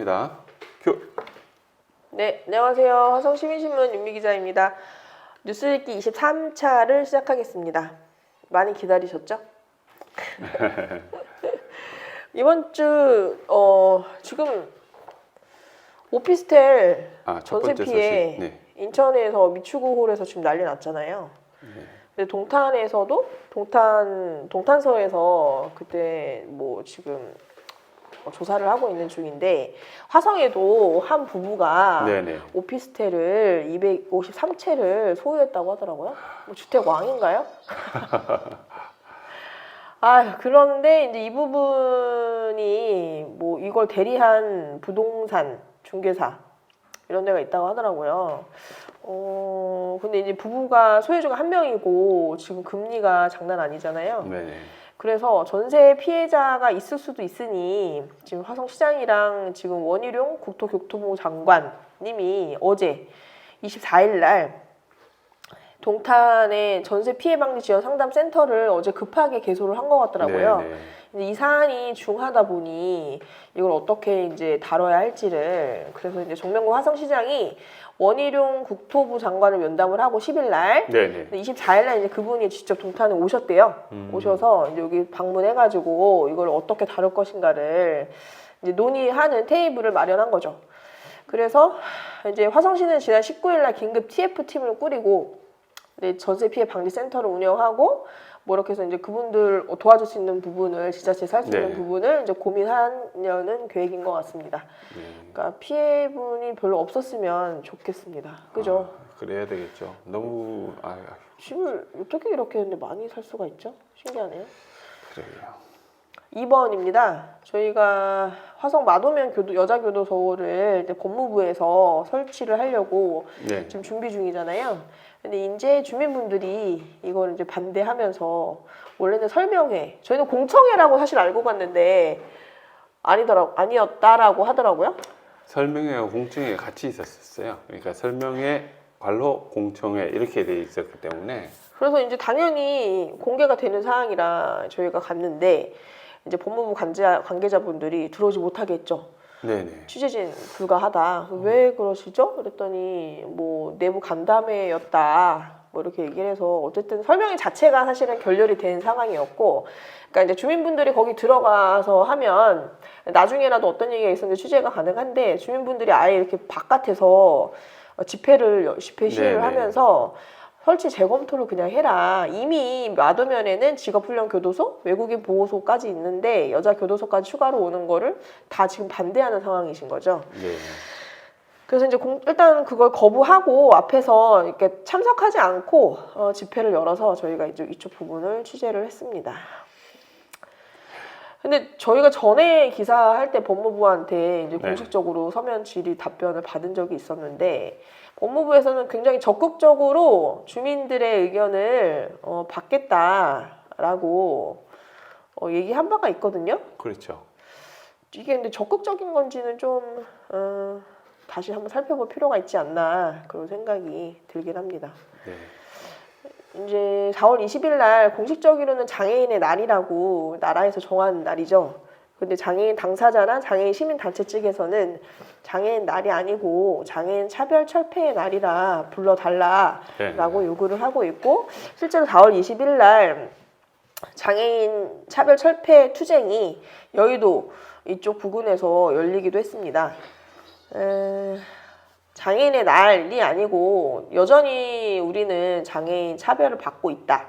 시작합니다. 큐. 네, 안녕하세요. 화성시민신문 윤미 기자입니다. 뉴스 읽기 23차를 시작하겠습니다. 많이 기다리셨죠? 이번 주 지금 오피스텔 전세 피해 네. 인천에서 미추구홀에서 지금 난리 났잖아요. 네. 근데 동탄에서도 동탄서에서 그때 뭐 지금 조사를 하고 있는 중인데, 화성에도 한 부부가 네네. 오피스텔을 253채를 소유했다고 하더라고요. 뭐 주택 왕인가요? 그런데 이제 이 부분이 뭐 이걸 대리한 부동산 중개사 이런 데가 있다고 하더라고요. 근데 이제 부부가 소유주가 한 명이고 지금 금리가 장난 아니잖아요. 네네. 그래서 전세 피해자가 있을 수도 있으니 지금 화성시장이랑 지금 원희룡 국토교통부 장관님이 어제 24일 날 동탄의 전세 피해 방지 지원 상담 센터를 어제 급하게 개소를 한 것 같더라고요. 네네. 근데 이 사안이 중하다 보니 이걸 어떻게 이제 다뤄야 할지를, 그래서 이제 정명국 화성시장이 원희룡 국토부 장관을 면담을 하고 10일 날, 네네. 24일 날 이제 그분이 직접 동탄에 오셨대요. 오셔서 이제 여기 방문해가지고 이걸 어떻게 다룰 것인가를 이제 논의하는 테이블을 마련한 거죠. 그래서 이제 화성시는 지난 19일 날 긴급 TF팀을 꾸리고 전세 피해 방지 센터를 운영하고 뭐 이렇게 해서 이제 그분들 도와줄 수 있는 부분을, 지자체에서 할 수 있는 부분을 이제 고민하려는 계획인 것 같습니다. 그러니까 피해분이 별로 없었으면 좋겠습니다. 그죠? 그래야 되겠죠. 너무 집을 어떻게 이렇게 근데 많이 살 수가 있죠? 신기하네요. 그래요. 2번입니다. 저희가 화성 마도면 여자교도소를 이제 법무부에서 설치를 하려고 네. 지금 준비 중이잖아요. 근데 이제 주민분들이 이걸 이제 반대하면서, 원래는 설명회, 저희는 공청회라고 사실 알고 갔는데 아니었다라고 하더라고요. 설명회와 공청회 같이 있었어요. 그러니까 설명회, 관로, 공청회 이렇게 돼 있었기 때문에. 그래서 이제 당연히 공개가 되는 사항이라 저희가 갔는데 이제 법무부 관계자분들이 들어오지 못하게 했죠. 네네. 취재진 불가하다. 왜 그러시죠? 그랬더니 뭐 내부 간담회였다. 뭐 이렇게 얘기를 해서, 어쨌든 설명회 자체가 사실은 결렬이 된 상황이었고, 그러니까 이제 주민분들이 거기 들어가서 하면 나중에라도 어떤 얘기가 있었는데 취재가 가능한데, 주민분들이 아예 이렇게 바깥에서 집회 시위를 하면서 설치 재검토를 그냥 해라. 이미 마도면에는 직업훈련교도소, 외국인 보호소까지 있는데 여자 교도소까지 추가로 오는 거를 다 지금 반대하는 상황이신 거죠. 네. 그래서 이제 일단 그걸 거부하고 앞에서 이렇게 참석하지 않고 집회를 열어서 저희가 이제 이쪽 부분을 취재를 했습니다. 근데 저희가 전에 기사할 때 법무부한테 이제 공식적으로 서면 질의 답변을 받은 적이 있었는데, 법무부에서는 굉장히 적극적으로 주민들의 의견을 받겠다라고 얘기한 바가 있거든요. 그렇죠. 이게 근데 적극적인 건지는 좀 다시 한번 살펴볼 필요가 있지 않나, 그런 생각이 들긴 합니다. 네. 이제 4월 20일 날 공식적으로는 장애인의 날이라고 나라에서 정한 날이죠. 근데 장애인 당사자나 장애인 시민단체 측에서는 장애인 날이 아니고 장애인 차별 철폐의 날이라 불러달라라고 요구를 하고 있고, 실제로 4월 20일 날 장애인 차별 철폐 투쟁이 여의도 이쪽 부근에서 열리기도 했습니다. 장애인의 날이 아니고 여전히 우리는 장애인 차별을 받고 있다.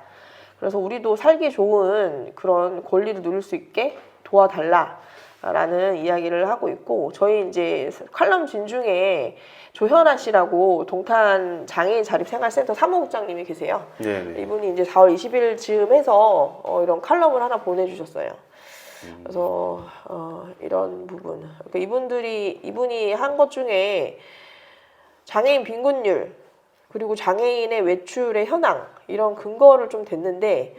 그래서 우리도 살기 좋은 그런 권리를 누릴 수 있게 도와달라라는 이야기를 하고 있고, 저희 이제 칼럼 진중에 조현아 씨라고 동탄 장애인 자립생활센터 사무국장님이 계세요. 네네. 이분이 이제 4월 20일 즈음 해서 이런 칼럼을 하나 보내주셨어요. 그래서 이런 부분, 그러니까 이분이 한 것 중에 장애인 빈곤율, 그리고 장애인의 외출의 현황, 이런 근거를 좀 댔는데,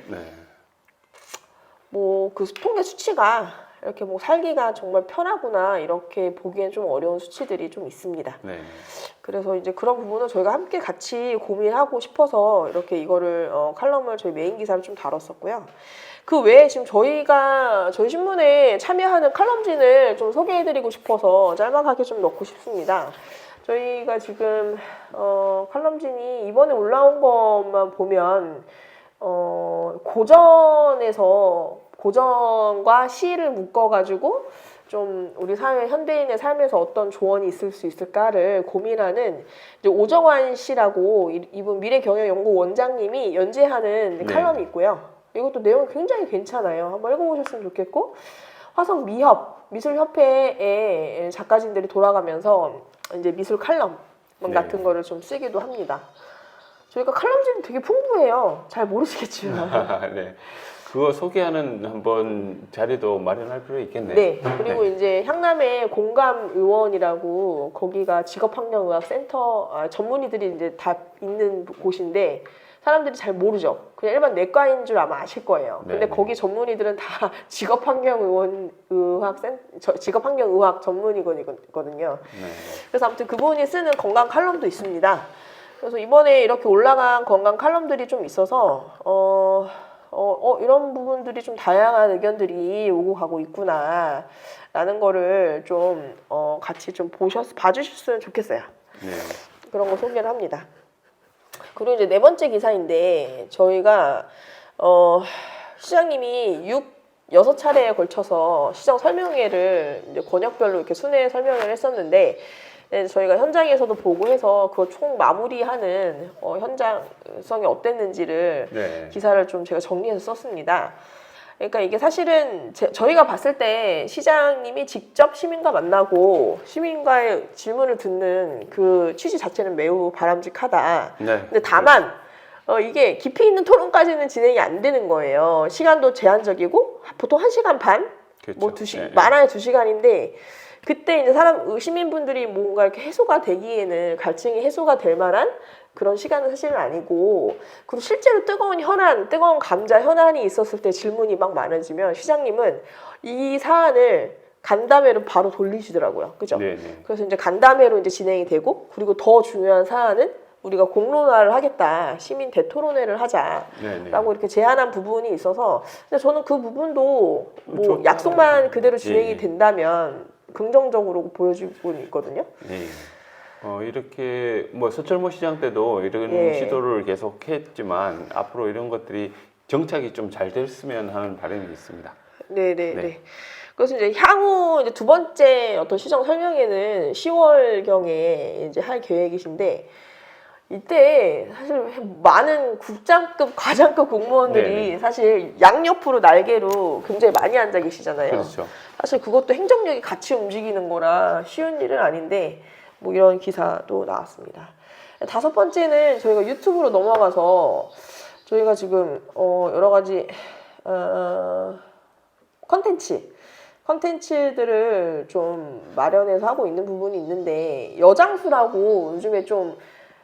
뭐 그 통계 수치가 이렇게 뭐 살기가 정말 편하구나 이렇게 보기엔 좀 어려운 수치들이 좀 있습니다. 네. 그래서 이제 그런 부분은 저희가 함께 같이 고민하고 싶어서 이렇게 이거를 칼럼을 저희 메인 기사를 좀 다뤘었고요. 그 외에 지금 저희 신문에 참여하는 칼럼진을 좀 소개해드리고 싶어서 짤막하게 좀 넣고 싶습니다. 저희가 지금 칼럼진이 이번에 올라온 것만 보면 고전과 시를 묶어가지고 좀 우리 사회 현대인의 삶에서 어떤 조언이 있을 수 있을까를 고민하는 이제 오정환 씨라고 이분 미래경영연구 원장님이 연재하는 네. 칼럼이 있고요. 이것도 내용이 굉장히 괜찮아요. 한번 읽어보셨으면 좋겠고 화성 미술협회의 작가진들이 돌아가면서 이제 미술 칼럼 네. 같은 거를 좀 쓰기도 합니다. 저희가 칼럼진이 되게 풍부해요. 잘 모르시겠지만. 네. 그거 소개하는 한번 자리도 마련할 필요 있겠네요. 네. 그리고 네. 이제 향남의 공감의원이라고 거기가 직업환경의학센터 전문의들이 이제 다 있는 곳인데 사람들이 잘 모르죠. 그냥 일반 내과인 줄 아마 아실 거예요. 근데 네. 거기 전문의들은 다 직업환경의학 전문의거든요. 네. 그래서 아무튼 그분이 쓰는 건강 칼럼도 있습니다. 그래서 이번에 이렇게 올라간 건강 칼럼들이 좀 있어서 이런 부분들이 좀 다양한 의견들이 오고 가고 있구나라는 거를 좀 같이 좀 봐주셨으면 좋겠어요. 네. 그런 거 소개를 합니다. 그리고 이제 네 번째 기사인데 저희가 시장님이 6차례에 걸쳐서 시정 설명회를 이제 권역별로 이렇게 순회 설명회를 했었는데 저희가 현장에서도 보고 해서 그거 총 마무리하는 현장성이 어땠는지를 네. 기사를 좀 제가 정리해서 썼습니다. 그러니까 이게 사실은 저희가 봤을 때 시장님이 직접 시민과 만나고 시민과의 질문을 듣는 그 취지 자체는 매우 바람직하다. 네. 근데 다만 이게 깊이 있는 토론까지는 진행이 안 되는 거예요. 시간도 제한적이고 보통 1시간 반? 그렇죠. 뭐 네. 많아야 2시간인데 그때 이제 시민분들이 뭔가 이렇게 해소가 되기에는 갈증이 해소가 될 만한 그런 시간은 사실은 아니고 그리고 실제로 뜨거운 감자 현안이 있었을 때 질문이 막 많아지면 시장님은 이 사안을 간담회로 바로 돌리시더라고요. 그죠? 네네. 그래서 이제 간담회로 이제 진행이 되고 그리고 더 중요한 사안은 우리가 공론화를 하겠다. 시민 대토론회를 하자라고 네네. 이렇게 제안한 부분이 있어서 근데 저는 그 부분도 뭐 좋다. 약속만 그대로 진행이 예. 된다면 긍정적으로 보여지고 있거든요. 네. 이렇게 뭐 서철모 시장 때도 이런 예. 시도를 계속 했지만 앞으로 이런 것들이 정착이 좀 잘 됐으면 하는 바람이 있습니다. 네네네. 네. 그래서 이제 향후 이제 두 번째 어떤 시정 설명회는 10월경에 이제 할 계획이신데 이때 사실 많은 국장급, 과장급 공무원들이 네네. 사실 양옆으로 날개로 굉장히 많이 앉아 계시잖아요. 그렇죠. 사실 그것도 행정력이 같이 움직이는 거라 쉬운 일은 아닌데 뭐 이런 기사도 나왔습니다. 다섯 번째는 저희가 유튜브로 넘어가서 저희가 지금 여러 가지 컨텐츠들을 좀 마련해서 하고 있는 부분이 있는데 여장수라고 요즘에 좀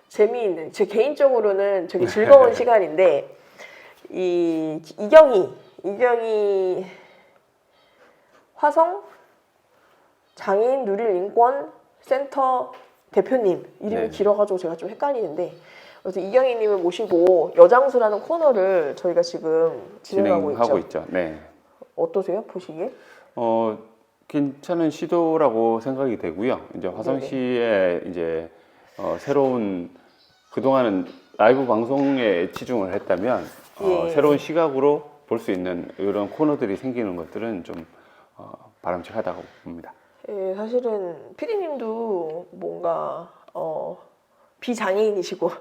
재미있는 제 개인적으로는 되게 즐거운 시간인데 이경희 화성 장애인 누릴 인권 센터 대표님 이름이 네. 길어가지고 제가 좀 헷갈리는데 그래서 이경희님을 모시고 여장수라는 코너를 저희가 지금 진행하고 있죠. 네. 어떠세요 보시기에? 괜찮은 시도라고 생각이 되고요. 이제 화성시에 이제 새로운 그동안은 라이브 방송에 치중을 했다면 예. 새로운 시각으로 볼 수 있는 이런 코너들이 생기는 것들은 좀 바람직하다고 봅니다. 예, 사실은 PD님도 뭔가 비장애인이시고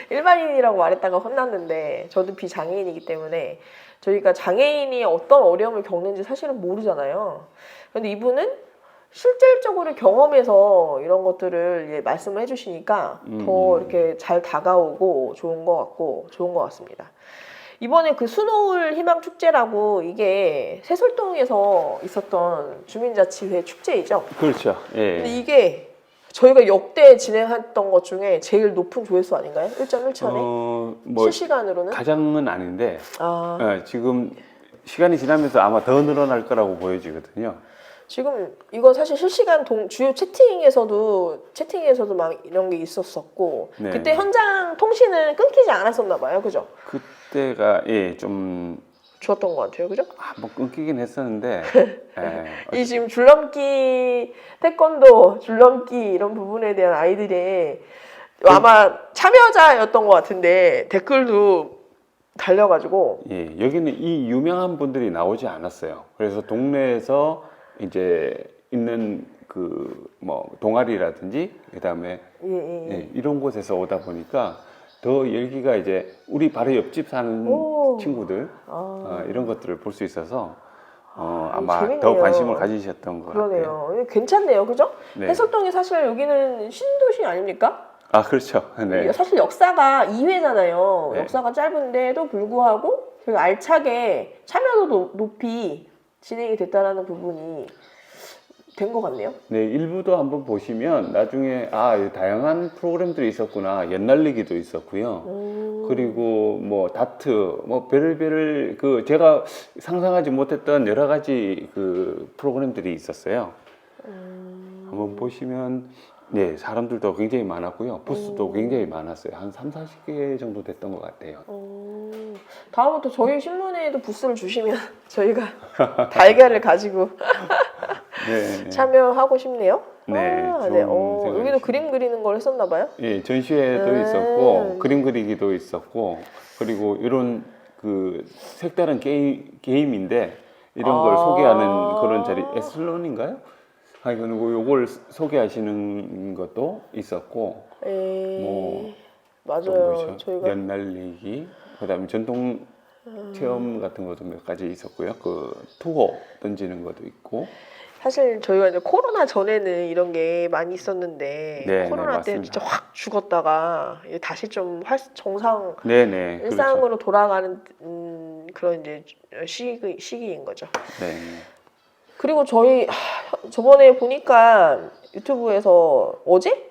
일반인이라고 말했다가 혼났는데 저도 비장애인이기 때문에 저희가 장애인이 어떤 어려움을 겪는지 사실은 모르잖아요. 그런데 이분은 실질적으로 경험해서 이런 것들을 말씀을 해주시니까 더 이렇게 잘 다가오고 좋은 것 같습니다. 이번에 그 수노을 희망축제라고 이게 새솔동에서 있었던 주민자치회 축제이죠. 그렇죠. 예. 근데 이게 저희가 역대 진행했던 것 중에 제일 높은 조회수 아닌가요? 1.1천에? 뭐 실시간으로는? 가장은 아닌데 지금 시간이 지나면서 아마 더 늘어날 거라고 보여지거든요. 지금 이건 사실 실시간 주요 채팅에서도 막 이런 게 있었었고 네. 그때 현장 통신을 끊기지 않았었나 봐요, 그죠? 그때가 예, 좀 좋았던 것 같아요, 그죠? 한번 끊기긴 했었는데 이 지금 줄넘기, 태권도, 줄넘기 이런 부분에 대한 아이들의 아마 참여자였던 것 같은데 댓글도 달려가지고 예, 여기는 이 유명한 분들이 나오지 않았어요. 그래서 동네에서 이제 있는 그 뭐 동아리라든지 그다음에 예, 이런 곳에서 오다 보니까 더 열기가 이제 우리 바로 옆집 사는 오. 친구들 이런 것들을 볼 수 있어서 아마 재밌네요. 더 관심을 가지셨던 것 같아요. 그러네요. 괜찮네요, 그죠? 네. 해설동이 사실 여기는 신도시 아닙니까? 아 그렇죠. 네. 사실 역사가 2회잖아요. 네. 역사가 짧은데도 불구하고 되게 알차게 참여도 높이 진행이 됐다라는 부분이 된 것 같네요. 네, 일부도 한번 보시면 나중에 다양한 프로그램들이 있었구나. 연날리기도 있었고요. 그리고 뭐 다트, 뭐 별의별 그 제가 상상하지 못했던 여러 가지 그 프로그램들이 있었어요. 한번 보시면 네, 사람들도 굉장히 많았고요. 부스도 굉장히 많았어요. 한 3, 40개 정도 됐던 것 같아요. 다음부터 저희 신문에도 부스를 주시면 저희가 달걀을 가지고 네, 참여하고 싶네요. 네, 좋은 네. 생각이시네요. 여기도 그림 그리는 걸 했었나 봐요. 예, 전시회도 있었고 그림 그리기도 있었고 그리고 이런 그 색다른 게임인데 이런 걸 소개하는 그런 자리 에슬론인가요? 그리고 요걸 소개하시는 것도 있었고 뭐 맞아요. 저희가 연날리기 그다음에 전통 체험 같은 것도 몇 가지 있었고요. 그 투어 던지는 것도 있고 사실 저희가 이제 코로나 전에는 이런 게 많이 있었는데 네, 코로나 네, 때 맞습니다. 진짜 확 죽었다가 이제 다시 좀 정상 네네 일상으로 그렇죠. 돌아가는 그런 이제 시기인 거죠. 네. 그리고 저희 저번에 보니까 유튜브에서 어제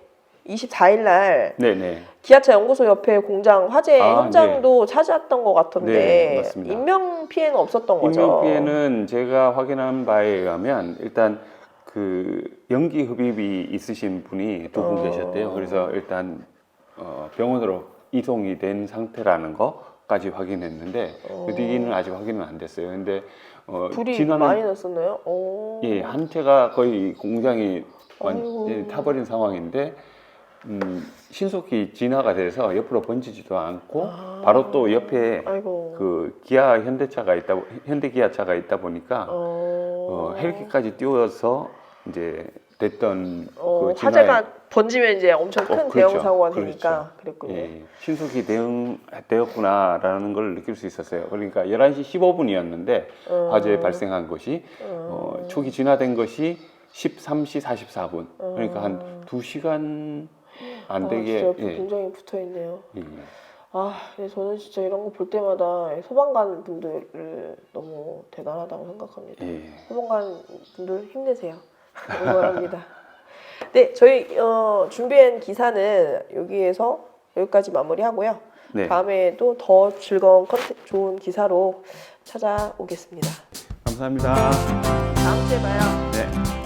24일 날 네네. 기아차 연구소 옆에 공장 화재 아, 현장도 찾았던 것 같던데 네, 맞습니다. 인명 피해는 없었던 거죠. 인명 피해는 제가 확인한 바에 의하면 일단 그 연기 흡입이 있으신 분이 두 분 계셨대요. 그래서 일단 병원으로 이송이 된 상태라는 거까지 확인했는데 그 뒤는 아직 확인은 안 됐어요. 근데 불이 많이 났었나요? 예, 한 채가 거의 공장이 아이고. 완전히 타버린 상황인데 신속히 진화가 돼서 옆으로 번지지도 않고 바로 또 옆에 아이고. 그 기아 현대차가 현대 기아차가 있다 보니까 헬기까지 띄워서 이제 됐던 그 화재가 번지면 이제 엄청 큰 그렇죠. 대형 사고가 되니까 그렇죠. 그랬군요. 예, 신속히 대응되었구나라는 걸 느낄 수 있었어요. 그러니까 11시 15분이었는데 화재 발생한 것이 초기 진화된 것이 13시 44분. 그러니까 한 2시간 안 되게 진짜 굉장히 붙어 있네요. 예. 근데 저는 진짜 이런 거 볼 때마다 소방관 분들을 너무 대단하다고 생각합니다. 예. 소방관 분들 힘내세요. 응원합니다. 네, 저희 준비한 기사는 여기까지 마무리하고요. 네. 다음에도 더 즐거운 좋은 기사로 찾아오겠습니다. 감사합니다. 다음 주에 봐요. 네.